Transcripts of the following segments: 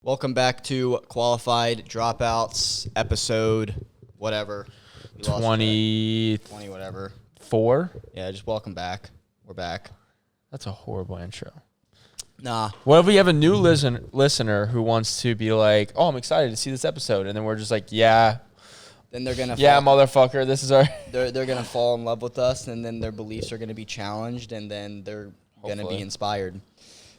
Welcome back to Qualified Dropouts, episode whatever. 20 whatever. 4? Yeah, just welcome back. We're back. That's a horrible intro. Nah. What if we have a new listener who wants to be like, oh, I'm excited to see this episode, and then we're just like, yeah. Then they're gonna motherfucker, this is our they're gonna fall in love with us, and then their beliefs are gonna be challenged, and then they're gonna be inspired.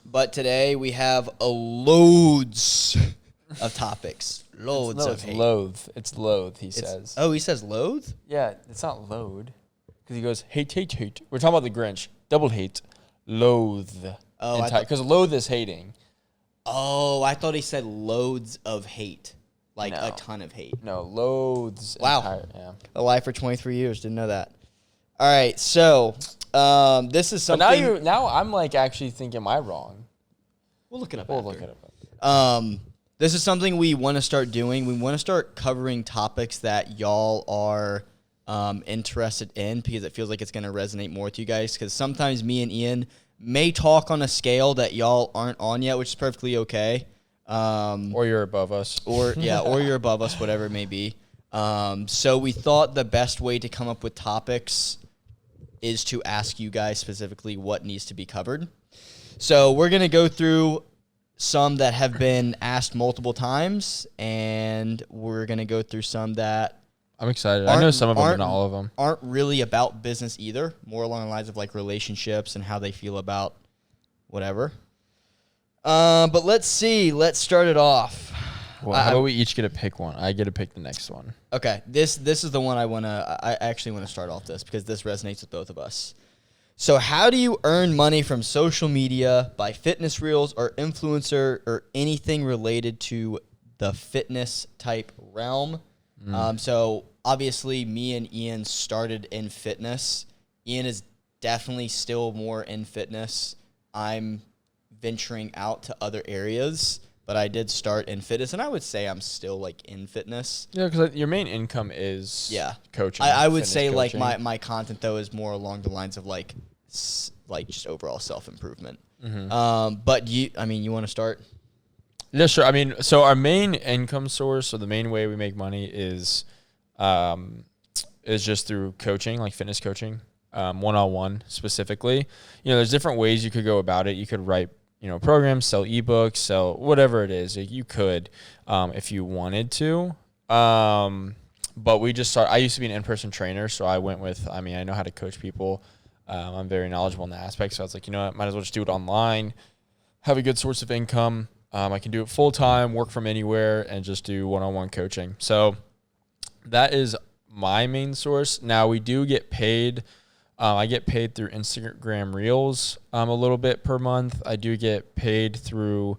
But today we have loads of topics. Loads of hate. It's loathe, he says. Oh, he says loathe? Yeah, it's not load. Because he goes, hate. We're talking about the Grinch. Double hate. Loathe. Oh, because loathe is hating. Oh, I thought he said loads of hate. Like No. a ton of hate. No, loathes. Wow. Yeah. A lie for 23 years. Didn't know that. All right, so this is something. But now I'm like actually thinking, am I wrong? We'll look it up. We'll look it up. This is something we want to start doing. We want to start covering topics that y'all are interested in because it feels like it's going to resonate more with you guys. Because sometimes me and Ian may talk on a scale that y'all aren't on yet, which is perfectly okay. Or you're above us. Or you're above us, whatever it may be. So we thought the best way to come up with topics is to ask you guys specifically what needs to be covered. So we're going to go through some that have been asked multiple times, and we're going to go through some that I'm excited. I know some of them, but not all of them. Aren't really about business either, more along the lines of like relationships and how they feel about whatever. But let's see. Let's start it off. Well, how about we each get to pick one? I get to pick the next one. Okay, this is the one I actually want to start off this because this resonates with both of us. So how do you earn money from social media by fitness reels or influencer or anything related to the fitness type realm? So obviously me and Ian started in fitness. Ian is definitely still more in fitness. I'm venturing out to other areas. But I did start in fitness, and I would say I'm still, like, in fitness. Yeah, because your main income is coaching. I would say, coaching. like, my content, though, is more along the lines of, like just overall self-improvement. Mm-hmm. But, you want to start? Yeah, sure. I mean, so our main income source, so the main way we make money is just through coaching, like fitness coaching, one-on-one specifically. You know, there's different ways you could go about it. You could write programs, sell ebooks, sell whatever it is. You could, if you wanted to. But we just started. I used to be an in-person trainer, so I went with, I know how to coach people. I'm very knowledgeable in that aspect. So I was like, you know what, might as well just do it online, have a good source of income. I can do it full-time, work from anywhere, and just do one-on-one coaching. So that is my main source. Now, we do get paid. I get paid through Instagram Reels a little bit per month. I do get paid through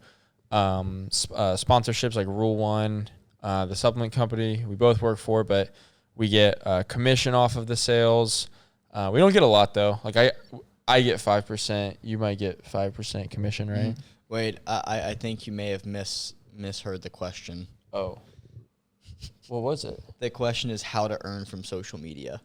sponsorships like Rule 1, the supplement company we both work for, but we get commission off of the sales. We don't get a lot, though. Like I get 5%. You might get 5% commission, right? Mm-hmm. Wait, I think you may have misheard the question. Oh. What was it? The question is how to earn from social media.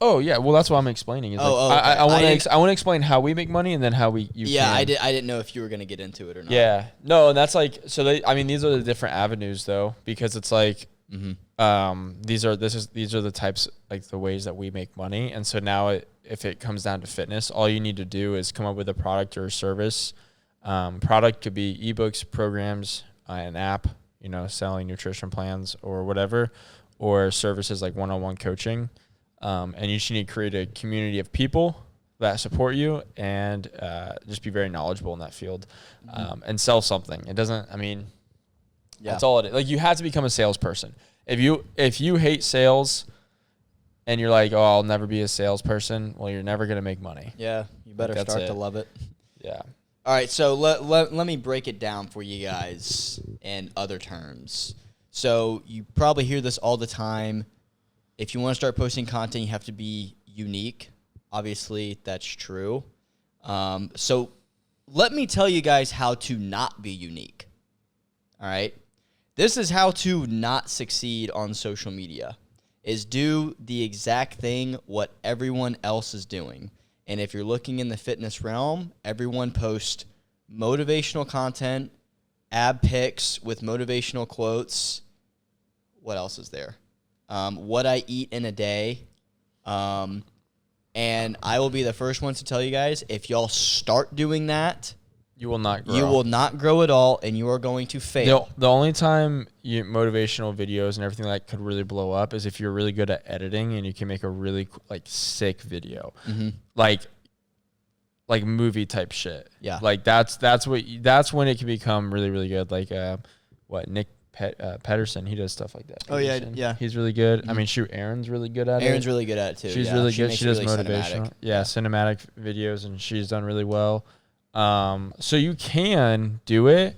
Oh yeah, well that's what I'm explaining. Okay. I want to explain how we make money and then how we. I didn't know if you were gonna get into it or not. Yeah, no, and that's like so. These are the different avenues though, because it's like, these are the types, like the ways that we make money, and so now if it comes down to fitness, all you need to do is come up with a product or a service. Product could be ebooks, programs, an app, selling nutrition plans or whatever, or services like one-on-one coaching. And you just need to create a community of people that support you and just be very knowledgeable in that field and sell something. It doesn't, that's all it is. Like you have to become a salesperson. If you hate sales and you're like, oh, I'll never be a salesperson, well, you're never going to make money. Yeah, you better start to love it. Yeah. All right, so let me break it down for you guys in other terms. So you probably hear this all the time. If you want to start posting content, you have to be unique. Obviously, that's true. So let me tell you guys how to not be unique. All right? This is how to not succeed on social media, is do the exact thing what everyone else is doing. And if you're looking in the fitness realm, everyone posts motivational content, ab pics with motivational quotes. What else is there? What I eat in a day. And I will be the first one to tell you guys, if y'all start doing that, you will not grow. You will not grow at all, and you are going to fail. The only time motivational videos and everything like could really blow up is if you're really good at editing and you can make a really like sick video, like movie type shit. Yeah, like that's when it can become really really good. Like Nick Pedersen, he does stuff like that. Oh yeah, he's really good. I mean, shoot, Aaron's really good at it. Aaron's really good at it too. She's really good. She does really motivational, cinematic videos, and she's done really well. So you can do it,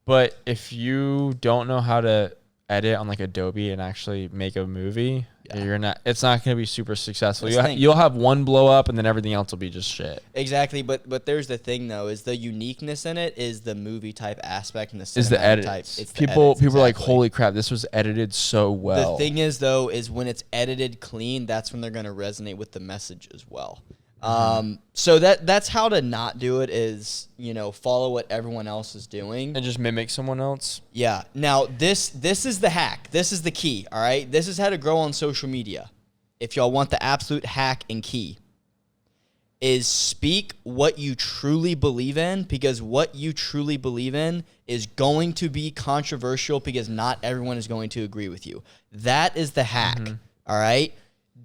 but if you don't know how to edit on like Adobe and actually make a movie, it's not going to be super successful. You'll have one blow up and then everything else will be just shit. Exactly. But there's the thing though, is the uniqueness in it is the movie type aspect and the cinematic is the edits. type. It's people are like, holy crap, this was edited so well. The thing is though, is when it's edited clean, that's when they're going to resonate with the message as well. So that's how to not do it is, follow what everyone else is doing. And just mimic someone else. Yeah. Now this is the hack. This is the key. All right. This is how to grow on social media. If y'all want the absolute hack and key is speak what you truly believe in, because what you truly believe in is going to be controversial because not everyone is going to agree with you. That is the hack. All right.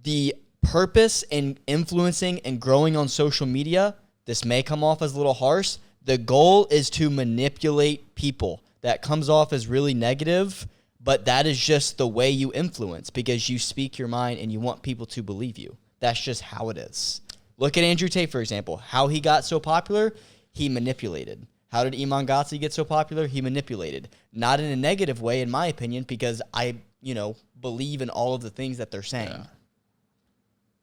The purpose in influencing and growing on social media, this may come off as a little harsh. The goal is to manipulate people. That comes off as really negative, but that is just the way you influence because you speak your mind and you want people to believe you. That's just how it is. Look at Andrew Tate, for example. How he got so popular, he manipulated. How did Iman Gotzi get so popular? He manipulated. Not in a negative way, in my opinion, because I, believe in all of the things that they're saying.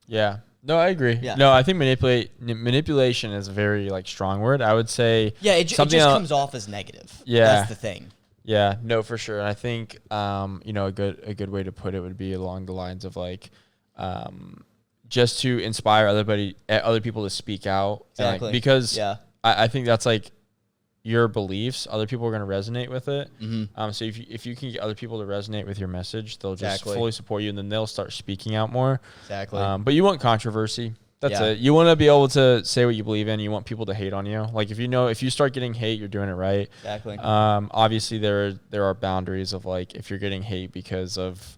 Yeah. No, I agree. Yeah. No, I think manipulation is a very strong word. I would say it just comes off as negative. Yeah. That's the thing. Yeah, no, for sure. And I think a good way to put it would be along the lines of just to inspire other people to speak out. Exactly. Because I think that's your beliefs, other people are going to resonate with it. So if you can get other people to resonate with your message, they'll just fully support you, and then they'll start speaking out more. Exactly. But you want controversy. That's it. You want to be able to say what you believe in. You want people to hate on you. Like if you start getting hate, you're doing it right. Exactly. Obviously there are boundaries of if you're getting hate because of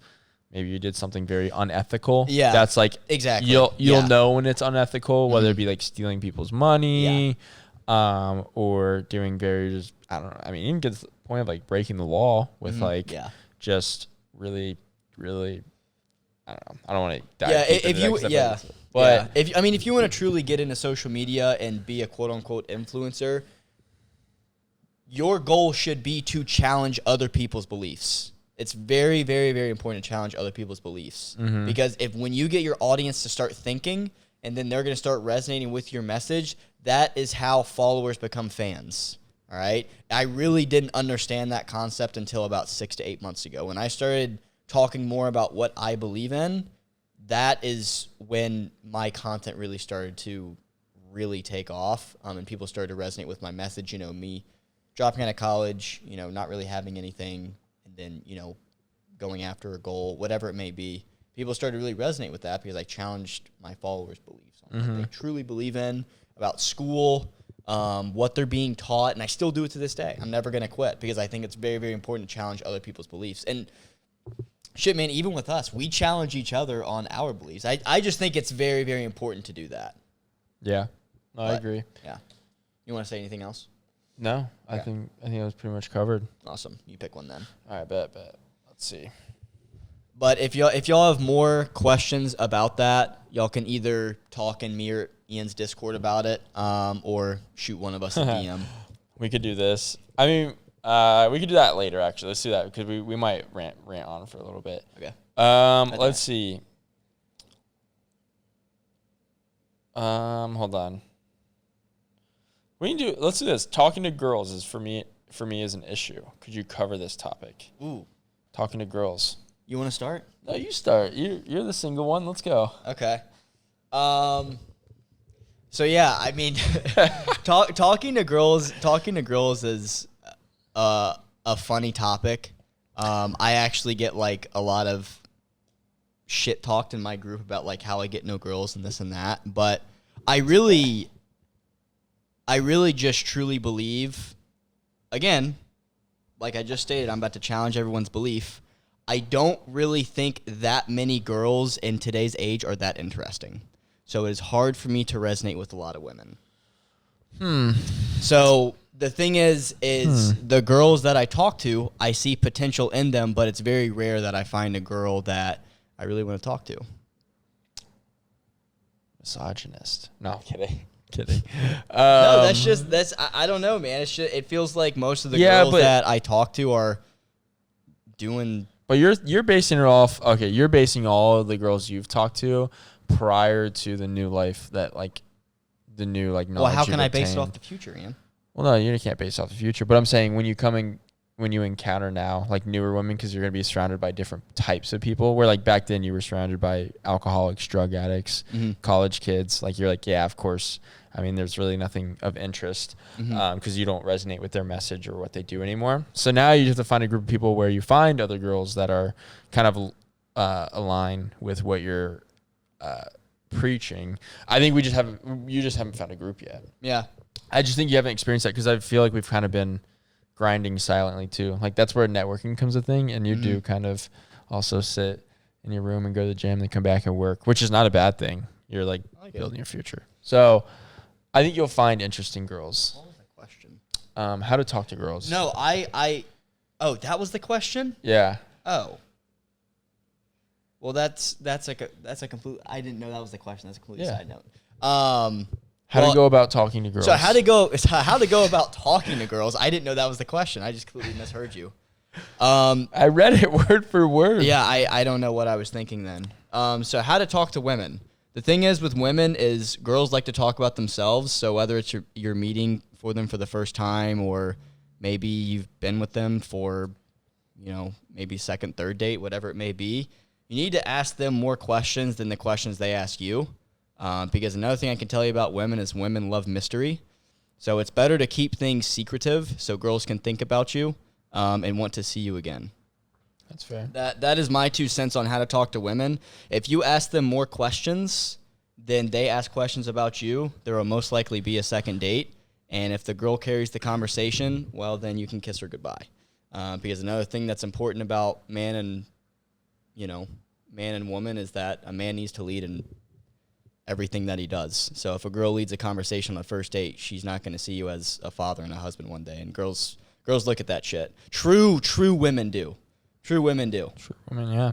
maybe you did something very unethical. Yeah. That's exactly. You'll know when it's unethical, whether it be stealing people's money. Or doing I don't know. I mean, even get to the point of breaking the law with just really, really, I don't know. I don't want to dive deep into that, but if you want to truly get into social media and be a quote unquote influencer, your goal should be to challenge other people's beliefs. It's very, very, very important to challenge other people's beliefs because when you get your audience to start thinking and then they're going to start resonating with your message, that is how followers become fans, all right? I really didn't understand that concept until about 6 to 8 months ago. When I started talking more about what I believe in, that is when my content really started to really take off, and people started to resonate with my message. Me dropping out of college, not really having anything, and then, going after a goal, whatever it may be. People started to really resonate with that because I challenged my followers' beliefs on what they truly believe in, about school, what they're being taught, and I still do it to this day. I'm never going to quit because I think it's very, very important to challenge other people's beliefs. And shit, man, even with us, we challenge each other on our beliefs. I just think it's very, very important to do that. Yeah, I agree. Yeah. You want to say anything else? No, I think that was pretty much covered. Awesome. You pick one then. All right, bet. Let's see. But if y'all have more questions about that, y'all can either talk in me or Ian's Discord about it, or shoot one of us a DM. We could do this. I mean, we could do that later. Actually, let's do that because we might rant on for a little bit. Okay. Let's see. Hold on. Let's do this. Talking to girls is for me is an issue. Could you cover this topic? Ooh. Talking to girls. You want to start? No, you start. You're the single one. Let's go. Okay. So yeah, I mean, talking to girls is a funny topic. I actually get like a lot of shit talked in my group about like how I get no girls and this and that. But I really just truly believe, again, like I just stated, I'm about to challenge everyone's belief. I don't really think that many girls in today's age are that interesting. So it is hard for me to resonate with a lot of women. So the thing is the girls that I talk to, I see potential in them, but it's very rare that I find a girl that I really want to talk to. Misogynist. No, I'm kidding. Kidding. No, I don't know, man. It feels like most of the girls that I talk to are doing. But you're basing it off. Okay, you're basing all of the girls you've talked to prior to the new life that like the new like knowledge. Well, how can I obtained. base it off the future, Ian? Well, no, you can't base it off the future. But I'm saying when you encounter now like newer women, because you're gonna be surrounded by different types of people. Where like back then you were surrounded by alcoholics, drug addicts, college kids. Like you're like, yeah, of course. I mean, there's really nothing of interest because you don't resonate with their message or what they do anymore. So now you have to find a group of people where you find other girls that are kind of align with what you're preaching. I think you just haven't found a group yet. Yeah. I just think you haven't experienced that because I feel like we've kind of been grinding silently too. Like that's where networking comes a thing, and you do kind of also sit in your room and go to the gym, then come back and work, which is not a bad thing. You're like building your future. So I think you'll find interesting girls. What was the question? How to talk to girls. No, oh, that was the question? Yeah. Oh. Well, that's a complete. I didn't know that was the question. That's a complete side note. How to go about talking to girls. So how to go about talking to girls. I didn't know that was the question. I just completely misheard you. I read it word for word. Yeah, I don't know what I was thinking then. So how to talk to women. The thing is with women is girls like to talk about themselves. So whether it's you're meeting for them for the first time, or maybe you've been with them for, maybe second, third date, whatever it may be, you need to ask them more questions than the questions they ask you. Because another thing I can tell you about women is women love mystery. So it's better to keep things secretive so girls can think about you and want to see you again. That's fair. That is my 2 cents on how to talk to women. If you ask them more questions than they ask questions about you, there will most likely be a second date. And if the girl carries the conversation, well, then you can kiss her goodbye. Because another thing that's important about man and woman is that a man needs to lead in everything that he does. So if a girl leads a conversation on a first date, she's not going to see you as a father and a husband one day. And girls look at that shit. True women do. True women do. True women, yeah.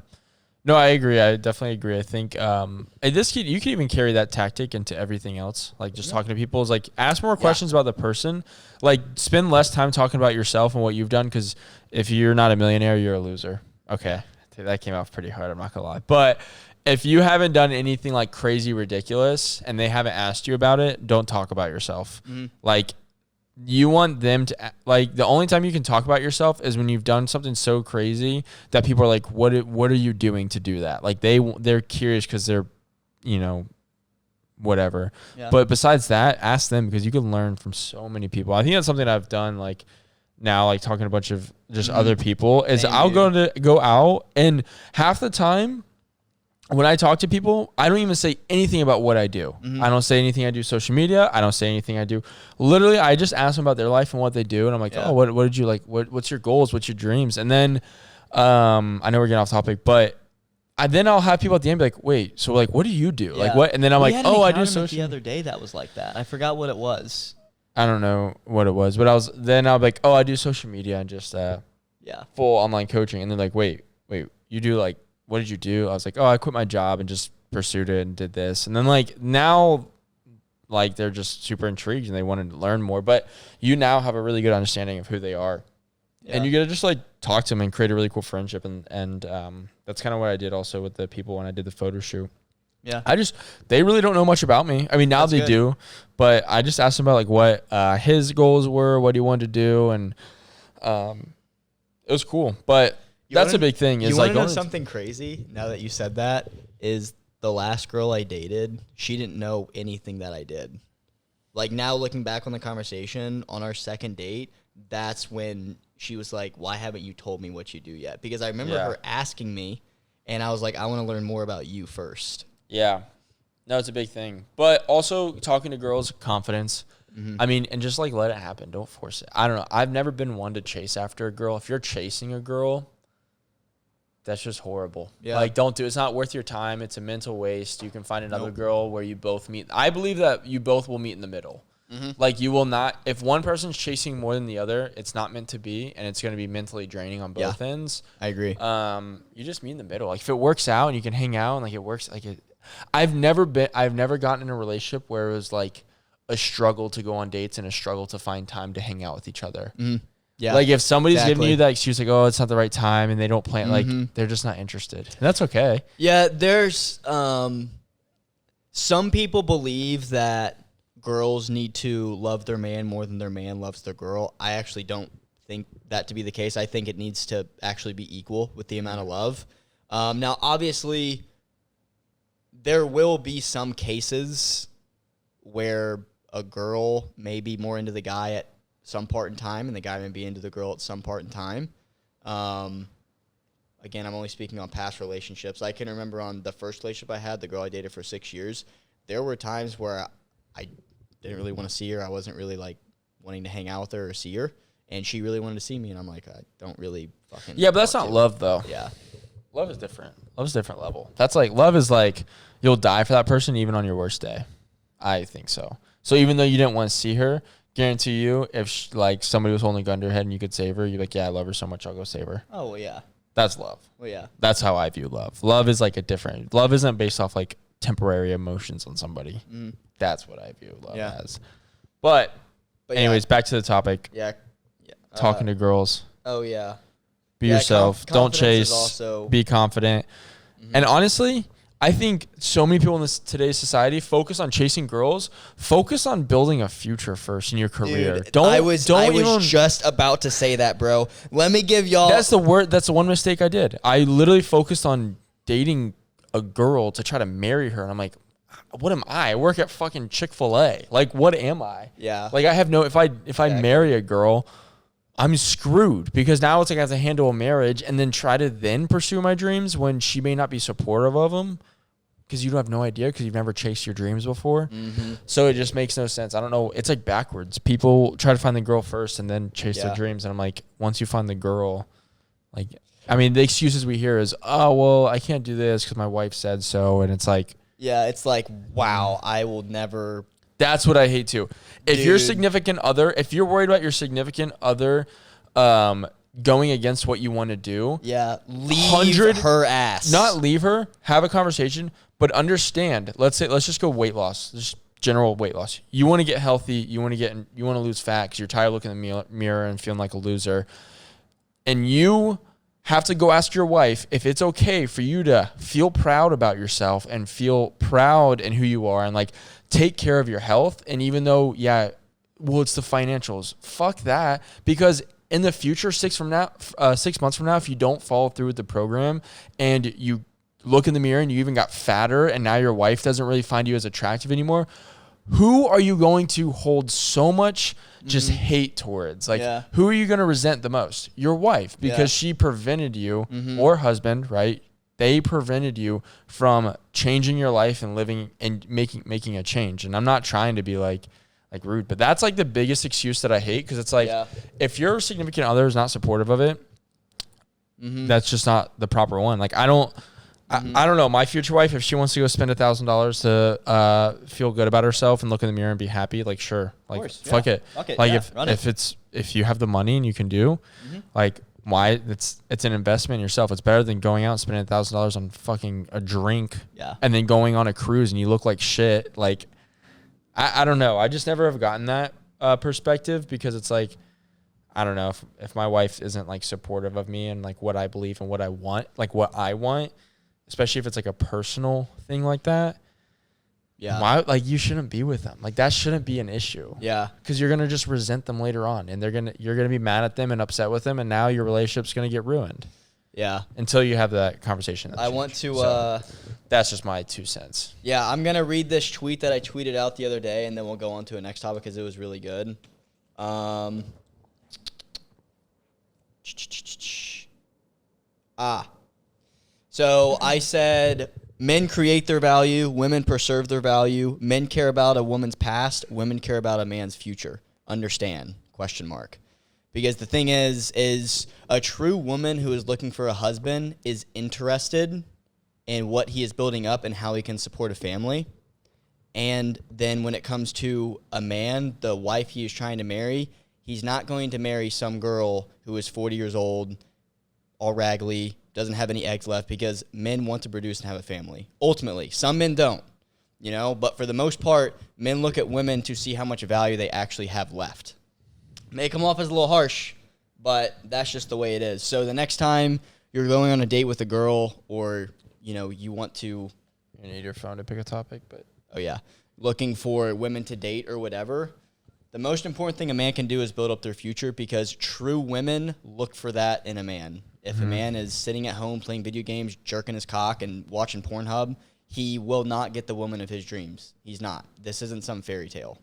No, I agree. I definitely agree. I think you can even carry that tactic into everything else. Like just talking to people is like ask more questions about the person. Like spend less time talking about yourself and what you've done, because if you're not a millionaire, you're a loser. Okay, that came off pretty hard. I'm not gonna lie, but if you haven't done anything like crazy ridiculous and they haven't asked you about it, don't talk about yourself. Like you want them to, like, the only time you can talk about yourself is when you've done something so crazy that people are like, what are you doing to do that? Like they're curious because they're, whatever. Yeah. But besides that, ask them, because you can learn from so many people. I think that's something I've done like now, like talking to a bunch of just other people is I'll go out, and half the time when I talk to people, I don't even say anything about what I do. I don't say anything I do social media. I don't say anything I do. Literally, I just ask them about their life and what they do. And I'm like, oh, what did you like? What's your goals? What's your dreams? And then I know we're getting off topic, but then I'll have people at the end be like, wait, so like, what do you do? Yeah. Like what? And then I'm like, oh, I do social. The other day that was like that. I forgot what it was. I don't know what it was, but I'll be like, oh, I do social media and just full online coaching. And they're like, wait, you do like, what did you do? I was like, oh, I quit my job and just pursued it and did this. And then like now, like they're just super intrigued and they wanted to learn more. But you now have a really good understanding of who they are. Yeah. And you get to just like talk to them and create a really cool friendship. And that's kind of what I did also with the people when I did the photo shoot. Yeah. They really don't know much about me. I mean, now they do, but I just asked him about like what his goals were, what he wanted to do. And it was cool. But that's a big thing. Is like know something crazy now that you said that is the last girl I dated, she didn't know anything that I did. Like now looking back on the conversation on our second date, that's when she was like, why haven't you told me what you do yet? Because I remember Yeah. her asking me, and I was like, I want to learn more about you first. Yeah. No, it's a big thing. But also talking to girls, confidence. Mm-hmm. I mean, and just like let it happen. Don't force it. I don't know. I've never been one to chase after a girl. If you're chasing a girl, that's just horrible. Yeah. Like, don't do it. It's not worth your time. It's a mental waste. You can find another Nope. girl where you both meet. I believe that you both will meet in the middle. Mm-hmm. Like, you will not, if one person's chasing more than the other, it's not meant to be, and it's going to be mentally draining on both ends. I agree. You just meet in the middle. Like, if it works out and you can hang out and like it works, like it. I've never gotten in a relationship where it was like a struggle to go on dates and a struggle to find time to hang out with each other. Mm-hmm. Yeah. Like if somebody's giving exactly. you that excuse, like, oh, it's not the right time, and they don't plan, like they're just not interested. And that's okay. Yeah, there's some people believe that girls need to love their man more than their man loves their girl. I actually don't think that to be the case. I think it needs to actually be equal with the amount of love. Now, obviously, there will be some cases where a girl may be more into the guy at some part in time, and the guy may be into the girl at some part in time. Again, I'm only speaking on past relationships. I can remember on the first relationship I had, the girl I dated for 6 years, there were times where I didn't really want to see her. I wasn't really, like, wanting to hang out with her or see her, and she really wanted to see me, and I'm like, I don't really fucking Yeah, but that's want not to. love, though. Yeah. Love is different. Love is a different level. That's like, love is like, you'll die for that person even on your worst day. I think so. So even though you didn't want to see her, guarantee you, if like somebody was holding a gun to her head and you could save her, you're like, yeah, I love her so much, I'll go save her. Oh, well, yeah. That's love. Well, yeah. That's how I view love. Love is like a different. Love isn't based off like temporary emotions on somebody. That's what I view love as. But anyways, back to the topic. Yeah. Talking to girls. Oh, yeah. Be Yeah, yourself. Don't confidence is chase. also- Be confident. And honestly, I think so many people in today's society focus on chasing girls. Focus on building a future first in your career. Dude, I was even, just about to say that, bro. Let me give y'all. That's the word. That's the one mistake I did. I literally focused on dating a girl to try to marry her, and I'm like, what am I? I work at fucking Chick-fil-A. Like, what am I? Yeah. Like, I have no. If I marry a girl, I'm screwed because now it's like I have to handle a marriage and then try to then pursue my dreams when she may not be supportive of them because you don't have no idea because you've never chased your dreams before. So it just makes no sense. I don't know. It's like backwards. People try to find the girl first and then chase their dreams. And I'm like, once you find the girl, like, I mean, the excuses we hear is, oh, well, I can't do this because my wife said so. And it's like, yeah, it's like, wow, I will never. That's what I hate too. If your Dude. significant other, if you're worried about your significant other going against what you want to do, Yeah, leave her ass. not leave her, have a conversation, but understand. Let's just go weight loss, just general weight loss. You want to get healthy, you want to lose fat because you're tired of looking in the mirror and feeling like a loser. And you have to go ask your wife if it's okay for you to feel proud about yourself and feel proud in who you are and like take care of your health. And even though, it's the financials, fuck that. Because in the future, 6 months from now, if you don't follow through with the program and you look in the mirror and you even got fatter and now your wife doesn't really find you as attractive anymore, who are you going to hold so much just hate towards? Like, who are you going to resent the most? Your wife, because she prevented you, or husband, right? They prevented you from changing your life and living and making a change. And I'm not trying to be like rude, but that's like the biggest excuse that I hate because it's like if your significant other is not supportive of it, that's just not the proper one. Like I don't know. My future wife, if she wants to go spend $1,000 to feel good about herself and look in the mirror and be happy, like sure, like course, fuck it. Like if you have the money and you can do, like why it's an investment in yourself. It's better than going out and spending $1,000 on fucking a drink, and then going on a cruise and you look like shit. Like I don't know. I just never have gotten that perspective because it's like I don't know if my wife isn't like supportive of me and like what I believe and what I want, like what I want. Especially if it's like a personal thing like that. Yeah. Why, like you shouldn't be with them. Like that shouldn't be an issue. Yeah. Because you're gonna just resent them later on and you're gonna be mad at them and upset with them and now your relationship's gonna get ruined. Yeah. Until you have that conversation. I want to that's just my 2 cents. Yeah, I'm gonna read this tweet that I tweeted out the other day and then we'll go on to a next topic because it was really good. So I said men create their value, women preserve their value. Men care about a woman's past, women care about a man's future. Understand? ? Because the thing is a true woman who is looking for a husband is interested in what he is building up and how he can support a family. And then when it comes to a man, the wife he is trying to marry, he's not going to marry some girl who is 40 years old, all raggedy, doesn't have any eggs left, because men want to produce and have a family. Ultimately, some men don't, but for the most part, men look at women to see how much value they actually have left. May come off as a little harsh, but that's just the way it is. So the next time you're going on a date with a girl, or, you want to... You need your phone to pick a topic, but... Oh, yeah. Looking for women to date or whatever, the most important thing a man can do is build up their future, because true women look for that in a man. If a man is sitting at home playing video games, jerking his cock, and watching Pornhub, he will not get the woman of his dreams. He's not. This isn't some fairy tale.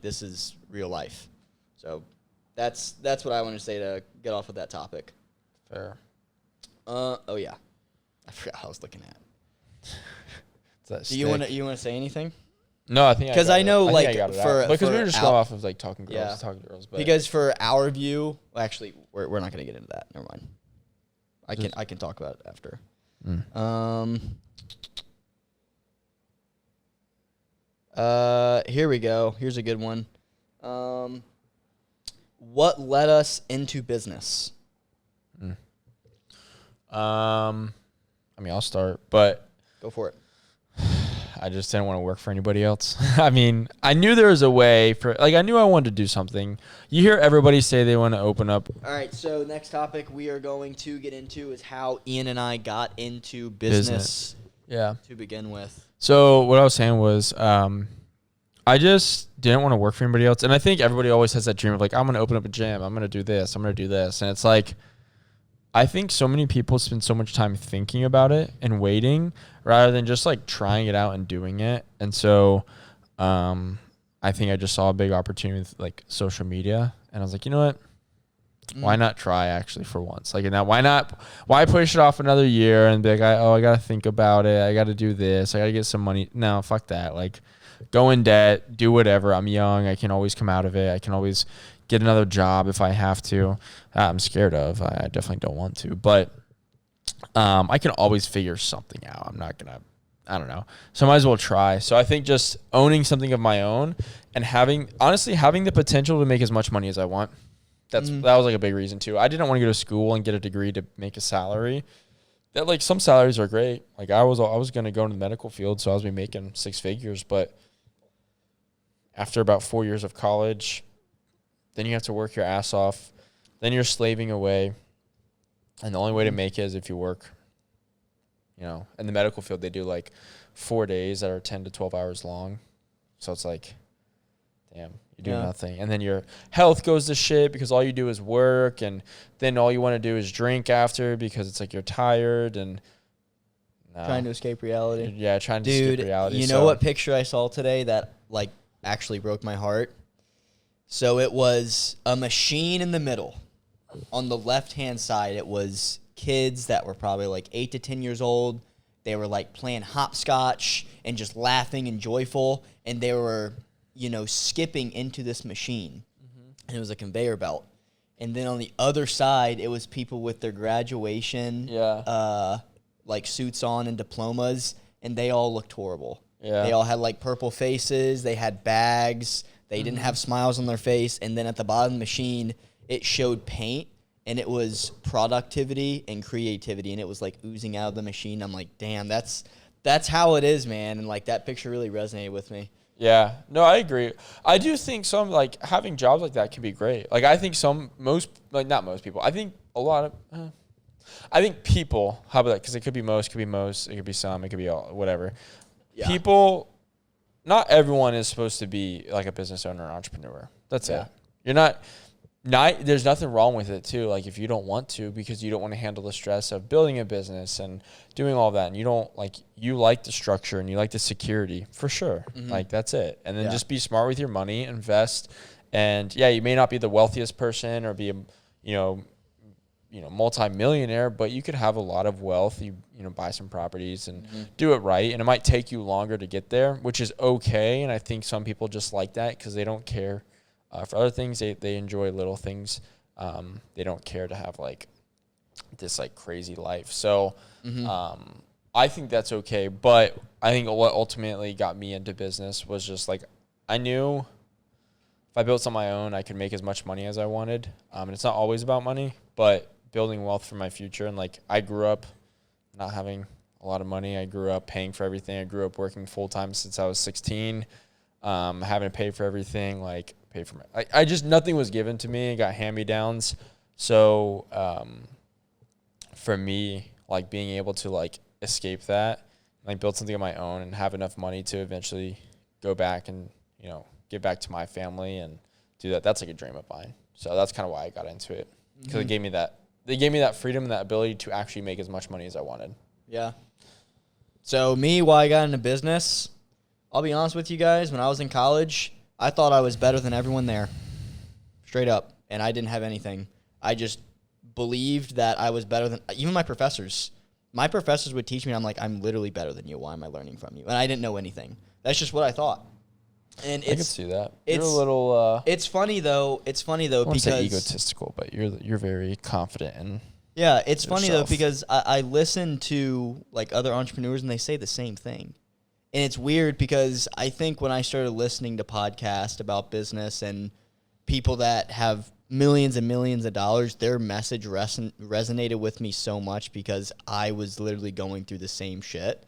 This is real life. So that's what I want to say to get off of that topic. Fair. Oh, yeah. I forgot what I was looking at. Do you want to say anything? No, I think because I know because we were just going off of talking girls. But because for our view, actually, we're not going to get into that. Never mind. I can talk about it after. Here we go. Here's a good one. What led us into business? I'll start, but go for it. I just didn't want to work for anybody else. I knew there was a way for, I knew I wanted to do something. You hear everybody say they want to open up. All right, so next topic we are going to get into is how Ian and I got into business. Yeah. To begin with. So what I was saying was, I just didn't want to work for anybody else. And I think everybody always has that dream of I'm going to open up a gym. I'm going to do this. I'm going to do this. And it's I think so many people spend so much time thinking about it and waiting rather than just trying it out and doing it. And so I think I just saw a big opportunity with social media, and I was like, you know what? Why not try actually for once? Now, why push it off another year and be I got to think about it. I got to do this. I got to get some money. No, fuck that. Go in debt, do whatever. I'm young. I can always come out of it. I can always get another job if I have to. I'm scared of. I definitely don't want to, but I can always figure something out. I'm not going to, I don't know. So I might as well try. So I think just owning something of my own and having the potential to make as much money as I want. That was a big reason too. I didn't want to go to school and get a degree to make a salary. That some salaries are great. I was going to go into the medical field, so I was making 6 figures, but after about 4 years of college, then you have to work your ass off. Then you're slaving away. And the only way to make it is if you work. In the medical field, they do 4 days that are 10 to 12 hours long. So it's damn, you do nothing. And then your health goes to shit because all you do is work. And then all you want to do is drink after because it's you're tired and trying to escape reality. Yeah, trying to escape reality. You know what picture I saw today that actually broke my heart? So it was a machine in the middle. On the left-hand side, it was kids that were probably 8 to 10 years old. They were playing hopscotch and just laughing and joyful. And they were, skipping into this machine. And it was a conveyor belt. And then on the other side, it was people with their graduation, suits on and diplomas. And they all looked horrible. Yeah. They all had purple faces. They had bags. They didn't have smiles on their face. And then at the bottom of the machine, it showed paint, and it was productivity and creativity, and it was oozing out of the machine. I'm damn, that's how it is, man. And that picture really resonated with me. Yeah, no, I agree. I do think some having jobs like that can be great. I think not most people. I think a lot of, I think people. How about that? Because it could be most, it could be some, it could be all, whatever. Yeah. People. Not everyone is supposed to be a business owner or entrepreneur. That's it. You're not. There's nothing wrong with it too. If you don't want to because you don't want to handle the stress of building a business and doing all that, and you don't you like the structure and you like the security for sure. That's it. And then just be smart with your money, invest, and you may not be the wealthiest person or be multi-millionaire, but you could have a lot of wealth. You buy some properties and do it right. And it might take you longer to get there, which is okay. And I think some people just like that because they don't care for other things. They enjoy little things. They don't care to have like this like crazy life. So I think that's okay. But I think what ultimately got me into business was just like, I knew if I built on my own, I could make as much money as I wanted. And it's not always about money, but building wealth for my future. And like, I grew up not having a lot of money. I grew up paying for everything. I grew up working full time since I was 16, having to pay for everything, like pay for I just, nothing was given to me. I got hand-me-downs. So, for me, like being able to like escape that, like build something of my own and have enough money to eventually go back and, give back to my family and do that. That's like a dream of mine. So that's kind of why I got into it. Because they gave me that freedom and that ability to actually make as much money as I wanted. Yeah. So me, why I got into business, I'll be honest with you guys, when I was in college, I thought I was better than everyone there. Straight up. And I didn't have anything. I just believed that I was better than even my professors. My professors would teach me, and I'm like, I'm literally better than you. Why am I learning from you? And I didn't know anything. That's just what I thought. And I can see that. You're a little. It's funny though. It's funny though because I won't say egotistical, but you're very confident in. Yeah, it's funny though because I listen to like other entrepreneurs and they say the same thing, and it's weird because I think when I started listening to podcasts about business and people that have millions and millions of dollars, their message resonated with me so much because I was literally going through the same shit.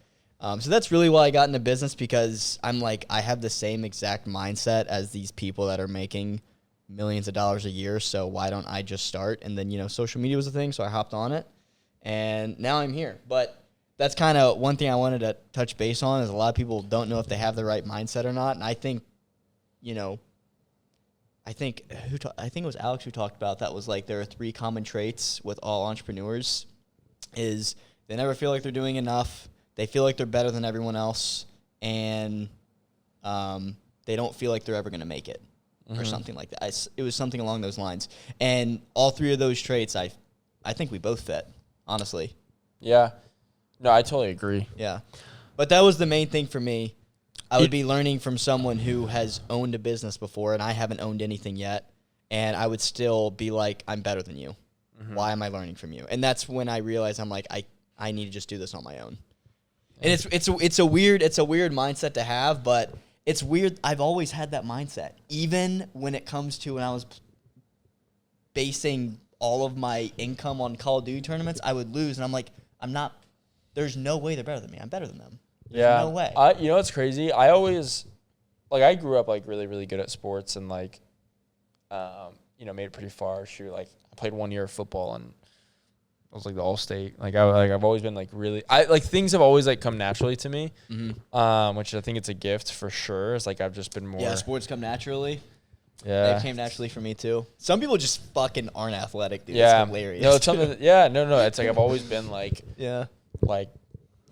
So that's really why I got into business, because I'm like, I have the same exact mindset as these people that are making millions of dollars a year. So why don't I just start? And then, social media was a thing. So I hopped on it and now I'm here. But that's kind of one thing I wanted to touch base on is a lot of people don't know if they have the right mindset or not. And I think, I think it was Alex who talked about that was like there are 3 common traits with all entrepreneurs is they never feel like they're doing enough. They feel like they're better than everyone else, and they don't feel like they're ever going to make it or something like that. It was something along those lines. And all 3 of those traits, I think we both fit, honestly. Yeah. No, I totally agree. Yeah. But that was the main thing for me. I would be learning from someone who has owned a business before, and I haven't owned anything yet, and I would still be like, I'm better than you. Why am I learning from you? And that's when I realized I'm like, I need to just do this on my own. And it's a weird mindset to have, but it's weird. I've always had that mindset, even when it comes to when I was basing all of my income on Call of Duty tournaments. I would lose, and I'm like, there's no way they're better than me. I'm better than them. There's no way. What's crazy? I always, I grew up really, really good at sports and made it pretty far. I played 1 year of football and I was like the all-state. I've always been really. Things have always come naturally to me, which I think it's a gift for sure. It's I've just been more. Yeah, sports come naturally. Yeah, that came naturally for me too. Some people just fucking aren't athletic, dude. Yeah, it's hilarious. No, it's something. Yeah, no. It's I've always been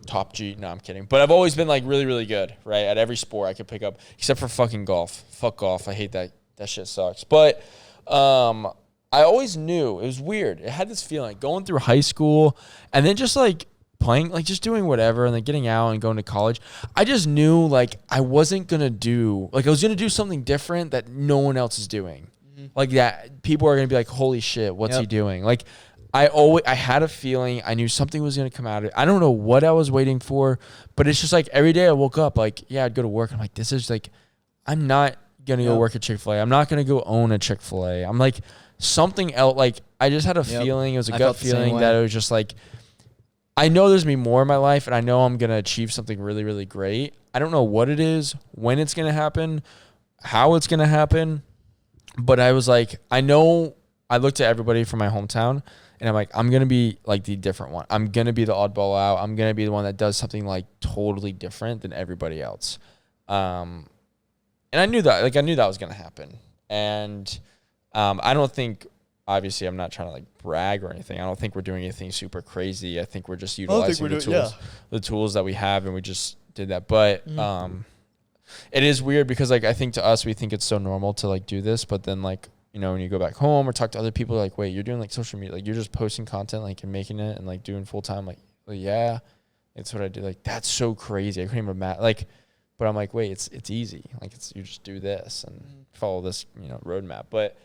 top G. No, I'm kidding. But I've always been really, really good. Right at every sport I could pick up, except for fucking golf. Fuck golf. I hate that. That shit sucks. But I always knew it was weird. It had this feeling going through high school and then just playing, just doing whatever and then getting out and going to college. I just knew I wasn't going to do, I was going to do something different that no one else is doing. That people are going to be holy shit, what's he doing? I had a feeling I knew something was going to come out of it. I don't know what I was waiting for, but it's just every day I woke up I'd go to work. I'm this is I'm not going to go work at Chick-fil-A. I'm not going to go own a Chick-fil-A. I'm something else. I just had a feeling. It was a gut feeling that it was just I know there's going to be more in my life and I know I'm going to achieve something really, really great. I don't know what it is, when it's going to happen, how it's going to happen. But I was I know I looked at everybody from my hometown and I'm I'm going to be the different one. I'm going to be the oddball out. I'm going to be the one that does something totally different than everybody else. And I knew that, I knew that was going to happen. And I don't think, obviously, I'm not trying to brag or anything. I don't think we're doing anything super crazy. I think we're just utilizing the tools that we have, and we just did that. But it is weird because I think to us we think it's so normal to do this, but then you know, when you go back home or talk to other people, like, wait, you're doing like social media, like you're just posting content, like, and making it and like doing full time. Like, well, yeah, it's what I do. Like, that's so crazy. I couldn't even imagine. Like, but I'm like, wait, it's easy. Like, you just do this and follow this, you know, roadmap. But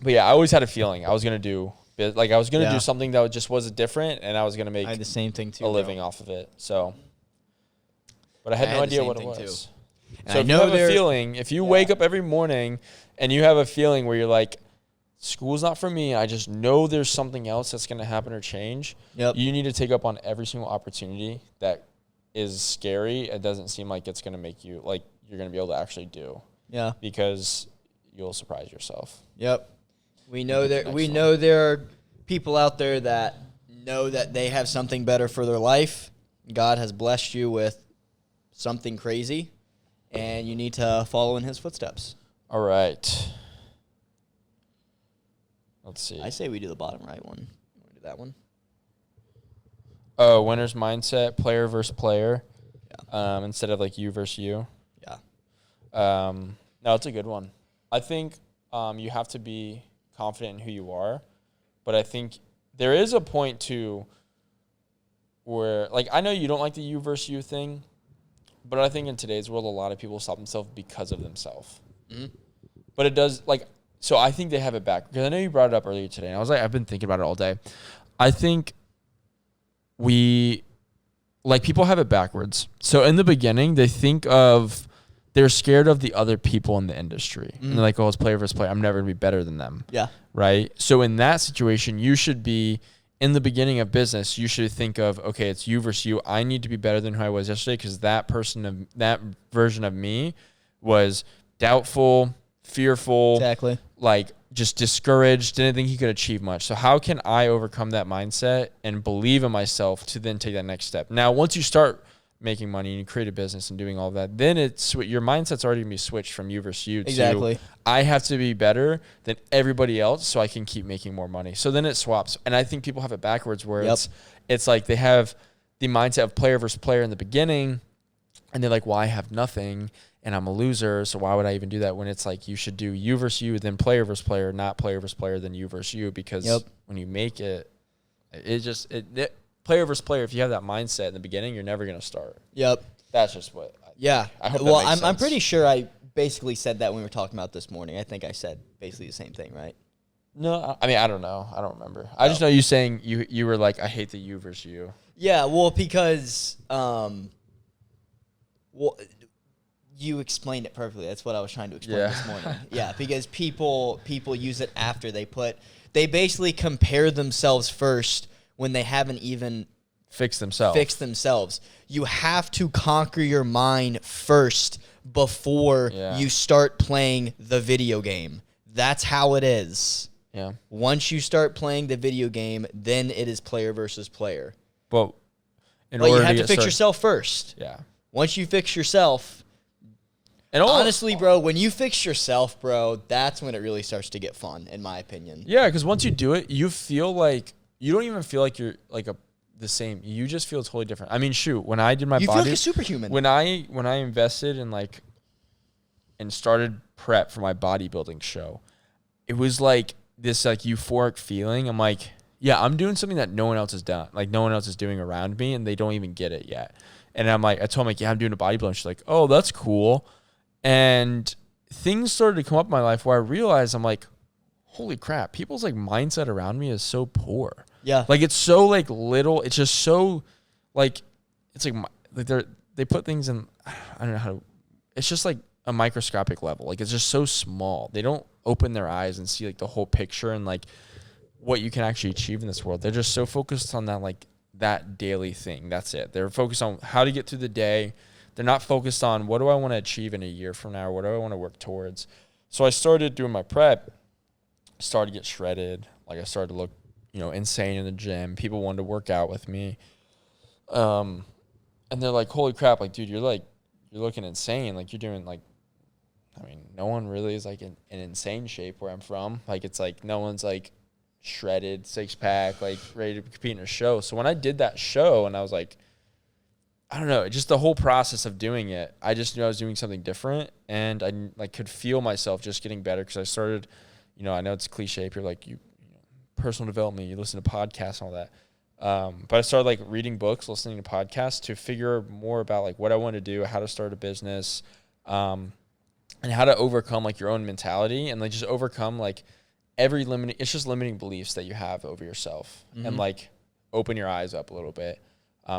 yeah, I always had a feeling I was gonna do do something that just was different, and I was gonna make I had the same thing too, a living off of it. So, but I had no idea what it was. And so if you have a feeling, if you wake up every morning and you have a feeling where you're like, school's not for me, I just know there's something else that's going to happen or change, you need to take up on every single opportunity that is scary. It doesn't seem like it's going to make you, like, you're going to be able to actually do. Yeah. Because you'll surprise yourself. Yep. We know there are people out there that know that they have something better for their life. God has blessed you with something crazy, and you need to follow in his footsteps. All right. Let's see. I say we do the bottom right one. You want to do that one? Oh, winner's mindset, player versus player. Yeah. Instead of like you versus you. Yeah. No, it's a good one. I think you have to be confident in who you are, but I think there is a point too where, like, I know you don't like the you versus you thing, but I think in today's world, a lot of people stop themselves because of themselves. Mm-hmm. But it does, like, so I think they have it back. Because I know you brought it up earlier today, and I was like, I've been thinking about it all day. I think people have it backwards. So in the beginning, they're scared of the other people in the industry. Mm-hmm. And they're like, oh, it's player versus player. I'm never going to be better than them. Yeah. Right? So in that situation, you should be, in the beginning of business, you should think of, okay, it's you versus you. I need to be better than who I was yesterday because that version of me was doubtful, fearful, like just discouraged, didn't think he could achieve much. So how can I overcome that mindset and believe in myself to then take that next step? Now, once you start making money and you create a business and doing all of that, then your mindset's already gonna be switched from you versus you to I have to be better than everybody else so I can keep making more money. So then it swaps. And I think people have it backwards where it's like they have the mindset of player versus player in the beginning and they're like, well, I have nothing and I'm a loser, so why would I even do that? When it's like you should do you versus you, then player versus player, not player versus player, then you versus you, because when you make it, player versus player, if you have that mindset in the beginning, you're never going to start. Yep. That's just what. I hope that makes sense. I'm pretty sure I basically said that when we were talking about this morning. I think I said basically the same thing, right? No, I mean, I don't know. I don't remember. I just know you saying you were like, I hate the you versus you. Yeah, well, because you explained it perfectly. That's what I was trying to explain this morning. Yeah, because people use it after they basically compare themselves first when they haven't even fixed themselves. You have to conquer your mind first before you start playing the video game. That's how it is. Yeah. Once you start playing the video game, then it is player versus player. But you have to fix yourself first. Yeah. Once you fix yourself, and honestly, bro, when you fix yourself, bro, that's when it really starts to get fun, in my opinion. Yeah, because once you do it, you feel like you don't even feel like you're like the same. You just feel totally different. I mean, shoot, when I did my body, you feel like a superhuman. When I invested in and started prep for my bodybuilding show, it was like this like euphoric feeling. I'm like, yeah, I'm doing something that no one else has done. Like no one else is doing around me, and they don't even get it yet. And I'm like, I told him like, yeah, I'm doing a bodybuilding. She's like, oh, that's cool. And things started to come up in my life where I realized I'm like, holy crap, people's like mindset around me is so poor. Yeah. Like it's so like little, it's just so like, it's like they put things in, I don't know how to, it's just like a microscopic level. Like it's just so small. They don't open their eyes and see like the whole picture and like what you can actually achieve in this world. They're just so focused on that, like that daily thing. That's it. They're focused on how to get through the day. They're not focused on what do I want to achieve in a year from now? What do I want to work towards? So I started doing my prep, started to get shredded. Like I started to look, insane in the gym. People wanted to work out with me. And they're like, holy crap, like, dude, you're looking insane. Like you're doing like, I mean, no one really is like in insane shape where I'm from. Like it's like no one's like shredded, 6-pack, like ready to compete in a show. So when I did that show and I was like, I don't know, just the whole process of doing it. I just knew I was doing something different, and I like could feel myself just getting better because I started, I know it's cliche. If you're like personal development, you listen to podcasts and all that. But I started like reading books, listening to podcasts to figure more about like what I want to do, how to start a business, and how to overcome like your own mentality and like just overcome like it's just limiting beliefs that you have over yourself and like open your eyes up a little bit.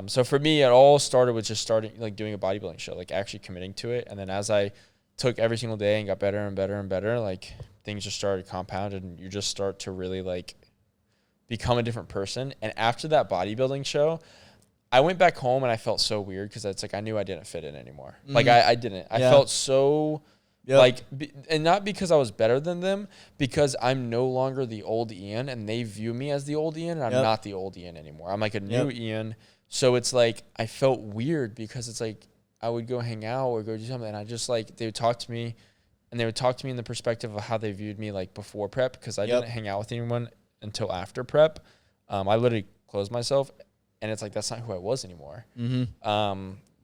So for me, it all started with just starting like doing a bodybuilding show, like actually committing to it. And then as I took every single day and got better and better and better, like things just started compounded and you just start to really like become a different person. And after that bodybuilding show, I went back home and I felt so weird because it's like I knew I didn't fit in anymore. Like I didn't. I felt so like, and not because I was better than them, because I'm no longer the old Ian and they view me as the old Ian and I'm not the old Ian anymore. I'm like a new Ian. So it's like I felt weird because it's like I would go hang out or go do something and I just like they would talk to me and they would talk to me in the perspective of how they viewed me like before prep because I didn't hang out with anyone until after prep. I literally closed myself and it's like that's not who I was anymore.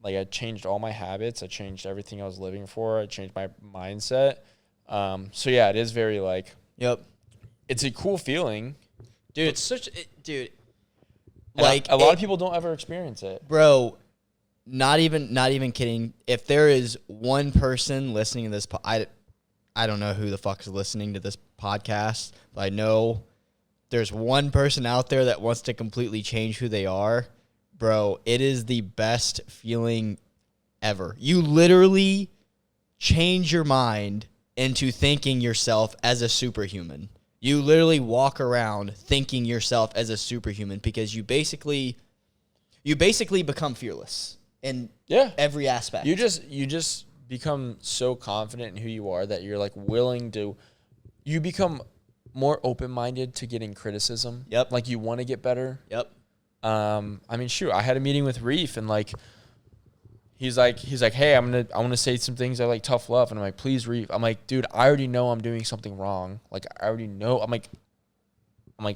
Like I changed all my habits. I changed everything I was living for. I changed my mindset. So yeah, it is very like it's a cool feeling. Dude, it's such dude. Like a lot of people don't ever experience it. Bro, not even kidding. If there is one person listening to this I don't know who the fuck is listening to this podcast, but I know there's one person out there that wants to completely change who they are. Bro, it is the best feeling ever. You literally change your mind into thinking yourself as a superhuman. You literally walk around thinking yourself as a superhuman because you basically become fearless in every aspect. You just become so confident in who you are that you're like willing to. You become more open-minded to getting criticism. Like you want to get better. I mean, shoot, I had a meeting with Reef and like he's like, hey, I want to say some things I like tough love. And I'm like, please, Reef. I'm like, dude, I already know I'm doing something wrong. Like, I already know. I'm like,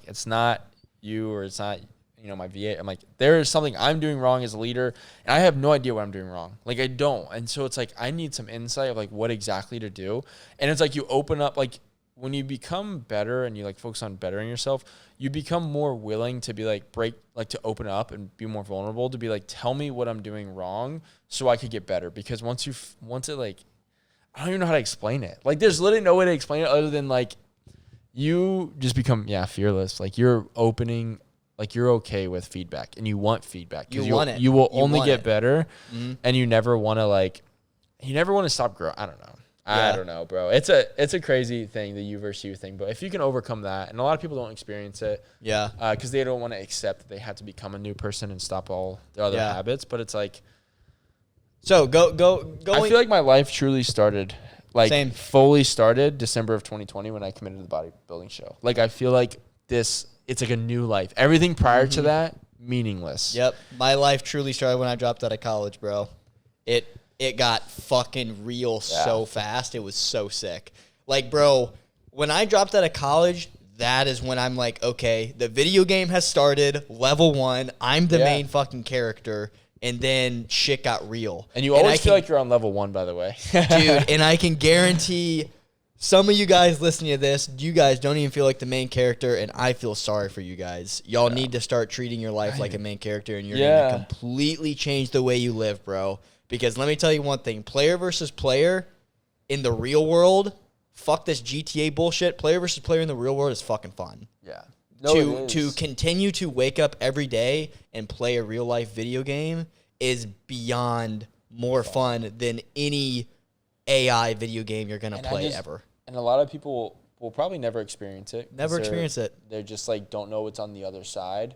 it's not you or it's not, my VA. I'm like, there is something I'm doing wrong as a leader. And I have no idea what I'm doing wrong. Like, I don't. And so it's like, I need some insight of like what exactly to do. And it's like, you open up, like when you become better and you like focus on bettering yourself, you become more willing to be like to open up and be more vulnerable to be like, tell me what I'm doing wrong so I could get better. Because once it like, I don't even know how to explain it. Like there's literally no way to explain it other than like you just become, fearless. Like you're opening, like you're okay with feedback and you want feedback. You want it. You will only get better and you never want to stop growing. I don't know. I don't know, bro. It's a crazy thing, the you versus you thing. But if you can overcome that, and a lot of people don't experience it, because they don't want to accept that they have to become a new person and stop all their other habits. But it's like, so going. I feel like my life truly started, fully started December of 2020 when I committed to the bodybuilding show. Like I feel like it's like a new life. Everything prior to that, meaningless. My life truly started when I dropped out of college, bro. It got fucking real so fast. It was so sick. Like, bro, when I dropped out of college, that is when I'm like, okay, the video game has started, level 1. I'm the main fucking character. And then shit got real. And you always feel like you're on level 1, by the way. Dude, and I can guarantee some of you guys listening to this, you guys don't even feel like the main character, and I feel sorry for you guys. Y'all need to start treating your life like a main character, and you're going to completely change the way you live, bro. Because let me tell you one thing, player versus player in the real world, fuck this GTA bullshit. Player versus player in the real world is fucking fun. Yeah. To continue to wake up every day and play a real life video game is beyond more fun than any AI video game you're going to play ever. And a lot of people will probably never experience it. Never experience it. They're just like, don't know what's on the other side.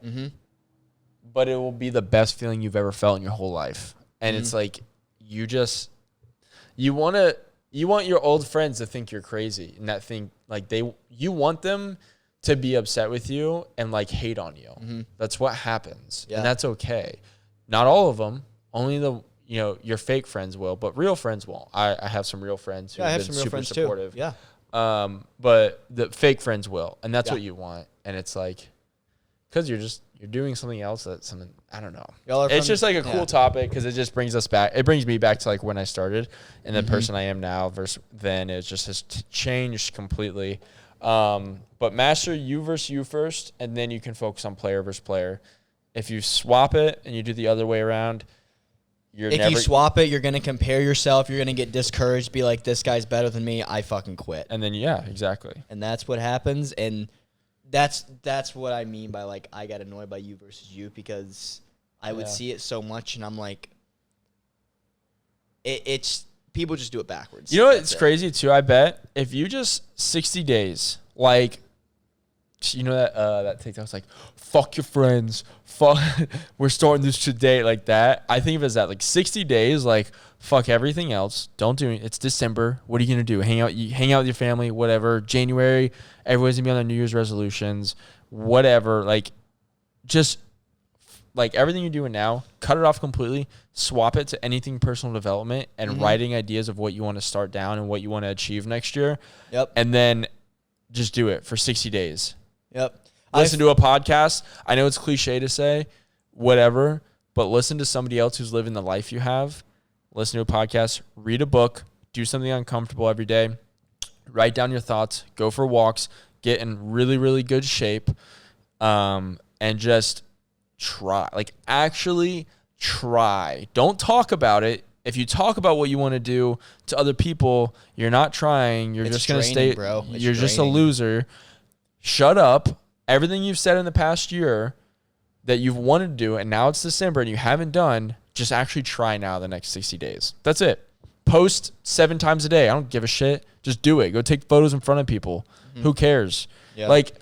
But it will be the best feeling you've ever felt in your whole life. And it's like, you want your old friends to think you're crazy and that think like you want them to be upset with you and like hate on you. That's what happens. And that's okay. Not all of them, only your fake friends will, but real friends won't. I have some real friends who have been super supportive. Too. But the fake friends will. And that's what you want. And it's like, cause you're you're doing something else that's something, I don't know. Y'all are It's from- just like a cool yeah. topic because it just brings us back. It brings me back to like when I started and the person I am now versus then. It just has changed completely. But master you versus you first, and then you can focus on player versus player. If you swap it and you do the other way around, if you swap it, you're going to compare yourself. You're going to get discouraged, be like, this guy's better than me. I fucking quit. And then, yeah, exactly. And that's what happens. And that's what I mean by, like, I got annoyed by you versus you because I would see it so much. And I'm like, it's people just do it backwards. You know what's crazy, too? I bet if you just 60 days, like, you know that TikTok's like, fuck your friends, fuck, we're starting this today, like that. I think of it as that, like 60 days, like fuck everything else, don't do it. It's December. What are you gonna do? Hang out with your family, whatever. January, everyone's gonna be on their New Year's resolutions, whatever. Like, just like everything you're doing now, cut it off completely. Swap it to anything personal development and writing ideas of what you want to start down and what you want to achieve next year. Yep. And then just do it for 60 days. Yep. Listen to a podcast. I know it's cliche to say, whatever, but listen to somebody else who's living the life you have. Listen to a podcast, read a book, do something uncomfortable every day, write down your thoughts, go for walks, get in really, really good shape, and just try. Like, actually try. Don't talk about it. If you talk about what you want to do to other people, you're not trying. You're just going to stay. Bro. You're just a loser. Shut up. Everything you've said in the past year that you've wanted to do, and now it's December and you haven't done, just actually try now the next 60 days. That's it. Post 7 times a day. I don't give a shit. Just do it. Go take photos in front of people. Who cares? Yeah. Like,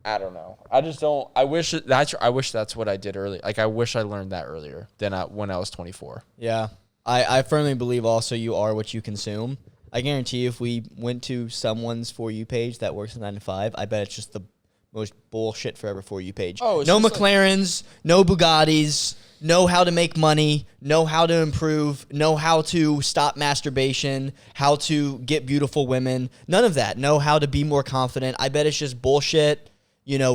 I don't know. I just don't. I wish that's what I did early. Like, I wish I learned that earlier than when I was 24. Yeah. I firmly believe also you are what you consume. I guarantee you if we went to someone's For You page that works a 9 to 5, I bet it's just the most bullshit forever For You page. Oh, it's no just McLarens, no Bugattis, know how to make money, know how to improve, know how to stop masturbation, how to get beautiful women. None of that. Know how to be more confident. I bet it's just bullshit,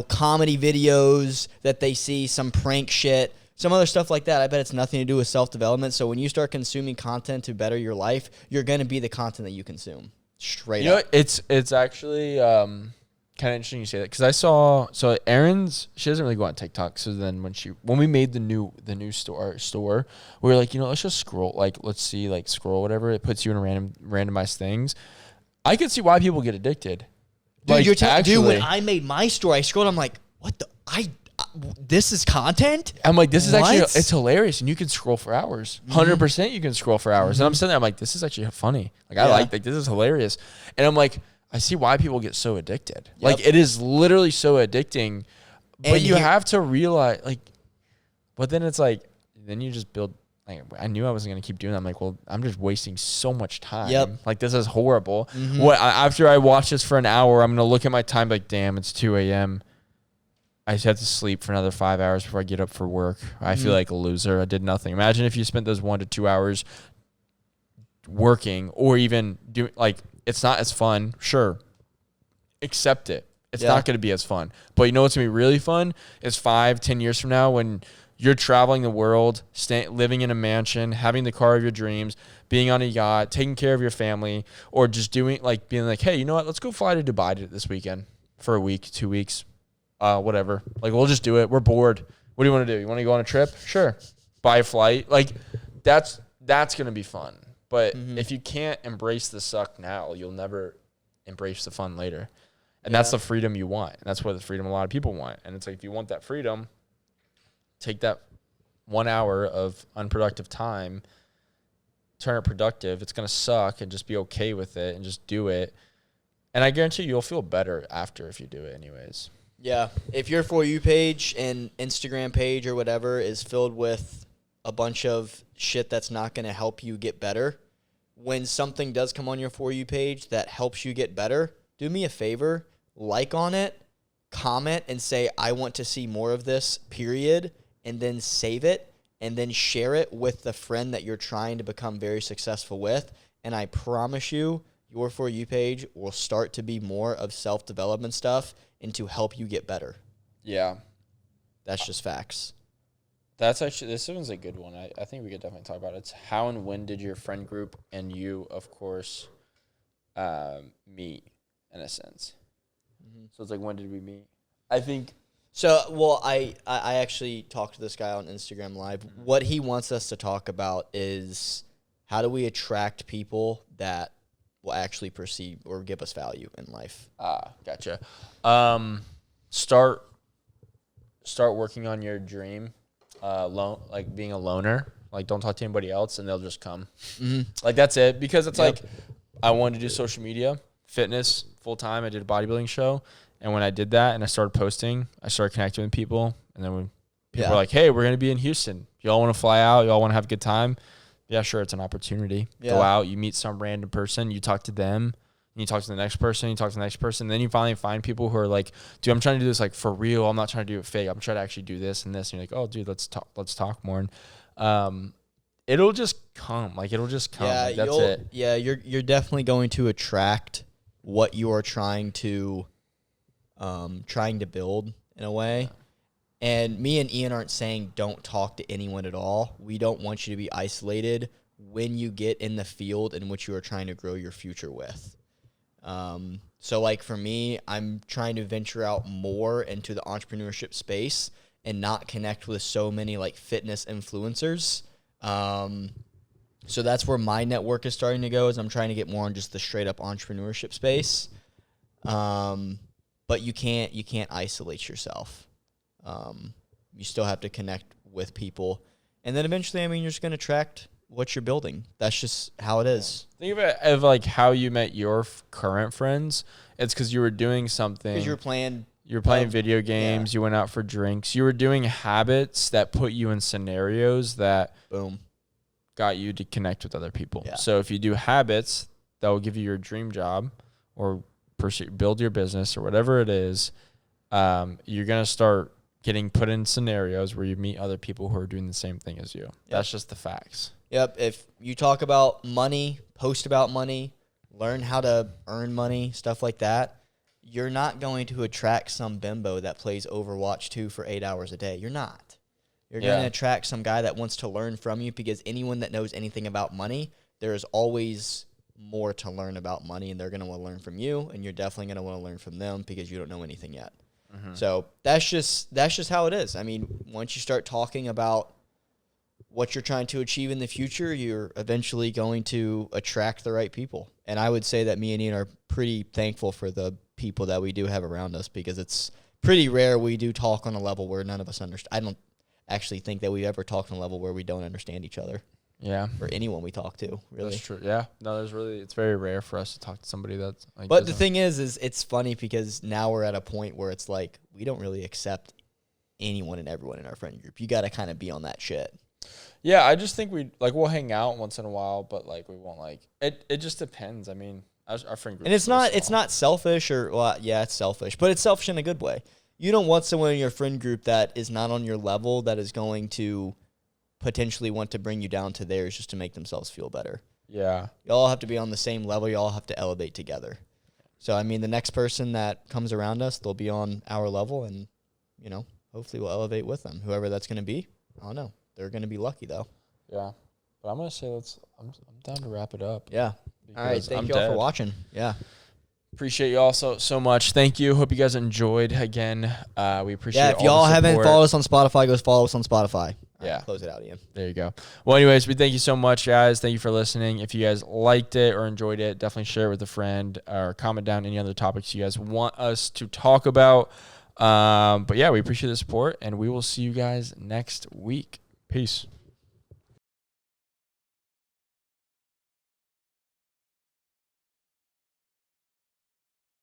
comedy videos that they see, some prank shit. Some other stuff like that, I bet it's nothing to do with self-development. So when you start consuming content to better your life, you're going to be the content that you consume. Straight up. It's actually kind of interesting you say that because I saw Erin's, she doesn't really go on TikTok. So then when we made the new store, we were like, let's just scroll, scroll whatever. It puts you in randomized things. I could see why people get addicted. Dude, when I made my store, I scrolled. I'm like, what the this is content? I'm like, this is actually, it's hilarious. And you can scroll for hours. 100% you can scroll for hours. And I'm sitting there, I'm like, this is actually funny. Like, this is hilarious. And I'm like, I see why people get so addicted. Yep. Like, it is literally so addicting. But you have to realize, but then it's like, then you just build, I knew I wasn't going to keep doing that. I'm like, well, I'm just wasting so much time. Yep. Like, this is horrible. After I watch this for an hour, I'm going to look at my time like, damn, it's 2 a.m. I just have to sleep for another 5 hours before I get up for work. I feel like a loser. I did nothing. Imagine if you spent those 1 to 2 hours working or even doing, it's not as fun. Sure. Accept it. It's not going to be as fun. But you know what's going to be really fun is 5-10 years from now when you're traveling the world, living in a mansion, having the car of your dreams, being on a yacht, taking care of your family, or just being like, hey, you know what? Let's go fly to Dubai this weekend for a week, 2 weeks. Whatever. We'll just do it. We're bored. What do you want to do? You want to go on a trip? Sure. Buy a flight. That's going to be fun. But if you can't embrace the suck now, you'll never embrace the fun later. And that's the freedom you want. And that's what the freedom a lot of people want. And it's like, if you want that freedom, take that 1 hour of unproductive time, turn it productive. It's going to suck and just be okay with it and just do it. And I guarantee you'll feel better after if you do it anyways. Yeah. If your For You page and Instagram page or whatever is filled with a bunch of shit that's not going to help you get better, when something does come on your For You page that helps you get better, do me a favor, like on it, comment, and say, I want to see more of this, period, and then save it, and then share it with the friend that you're trying to become very successful with. And I promise you, your For You page will start to be more of self-development stuff and to help you get better. Yeah. That's just facts. That's actually, this one's a good one. I think we could definitely talk about it. It's how and when did your friend group and you, of course, meet in a sense. Mm-hmm. So it's like, when did we meet? I think. So, well, I actually talked to this guy on Instagram Live. Mm-hmm. What he wants us to talk about is how do we attract people that will actually perceive or give us value in life. Gotcha. Start working on your dream. Like being a loner, like don't talk to anybody else and they'll just come. Mm-hmm. Like that's it, because it's like I wanted to do social media, fitness full time. I did a bodybuilding show, and when I did that and I started posting, I started connecting with people, and then when people were like, "Hey, we're gonna be in Houston. Y'all want to fly out? Y'all want to have a good time?" Yeah, sure, it's an opportunity. Yeah. Go out, you meet some random person, you talk to them. You talk to the next person, you talk to the next person, then you finally find people who are like, dude, I'm trying to do this like for real. I'm not trying to do it fake. I'm trying to actually do this and this. And you're like, oh, dude, let's talk more. And it'll just come. Like, it'll just come. Yeah, like, that's it. Yeah, you're definitely going to attract what you are trying to build in a way. Yeah. And me and Ian aren't saying don't talk to anyone at all. We don't want you to be isolated when you get in the field in which you are trying to grow your future with. So like for me, I'm trying to venture out more into the entrepreneurship space and not connect with so many like fitness influencers. So that's where my network is starting to go, is I'm trying to get more on just the straight up entrepreneurship space. But you can't isolate yourself. You still have to connect with people. And then eventually, I mean, you're just going to attract what you're building. That's just how it is. Think of it of like how you met your current friends. It's because you were doing something. Because you were playing video games. Yeah. You went out for drinks. You were doing habits that put you in scenarios that got you to connect with other people. Yeah. So if you do habits that will give you your dream job or build your business or whatever it is, you're gonna start getting put in scenarios where you meet other people who are doing the same thing as you. Yep. That's just the facts. Yep. If you talk about money, post about money, learn how to earn money, stuff like that, you're not going to attract some bimbo that plays Overwatch 2 for 8 hours a day. You're not. You're going to attract some guy that wants to learn from you, because anyone that knows anything about money, there is always more to learn about money, and they're going to want to learn from you, and you're definitely going to want to learn from them because you don't know anything yet. Mm-hmm. So that's just how it is. I mean, once you start talking about what you're trying to achieve in the future, you're eventually going to attract the right people. And I would say that me and Ian are pretty thankful for the people that we do have around us, because it's pretty rare we do talk on a level where none of us understand. I don't actually think that we ever talked on a level where we don't understand each other. Yeah. Or anyone we talk to, really. That's true. Yeah. No, it's very rare for us to talk to somebody that's like. But the thing is it's funny because now we're at a point where it's like we don't really accept anyone and everyone in our friend group. You got to kind of be on that shit. Yeah, I just think we'll hang out once in a while, but like we won't like it. It just depends. I mean, our friend group. And it's not selfish it's selfish, but it's selfish in a good way. You don't want someone in your friend group that is not on your level that is going to potentially want to bring you down to theirs just to make themselves feel better. Yeah. Y'all have to be on the same level. Y'all have to elevate together. So, I mean, the next person that comes around us, they'll be on our level, and, you know, hopefully we'll elevate with them. Whoever that's going to be, I don't know. They're going to be lucky, though. Yeah. But I'm going to say I'm down to wrap it up. Yeah. All right. Thank you all for watching. Yeah. Appreciate you all so much. Thank you. Hope you guys enjoyed. Again, we appreciate if y'all haven't followed us on Spotify, go follow us on Spotify. Yeah. Close it out, Ian. There you go. Well, anyways, we thank you so much, guys. Thank you for listening. If you guys liked it or enjoyed it, definitely share it with a friend or comment down any other topics you guys want us to talk about. But yeah, we appreciate the support, and we will see you guys next week. Peace.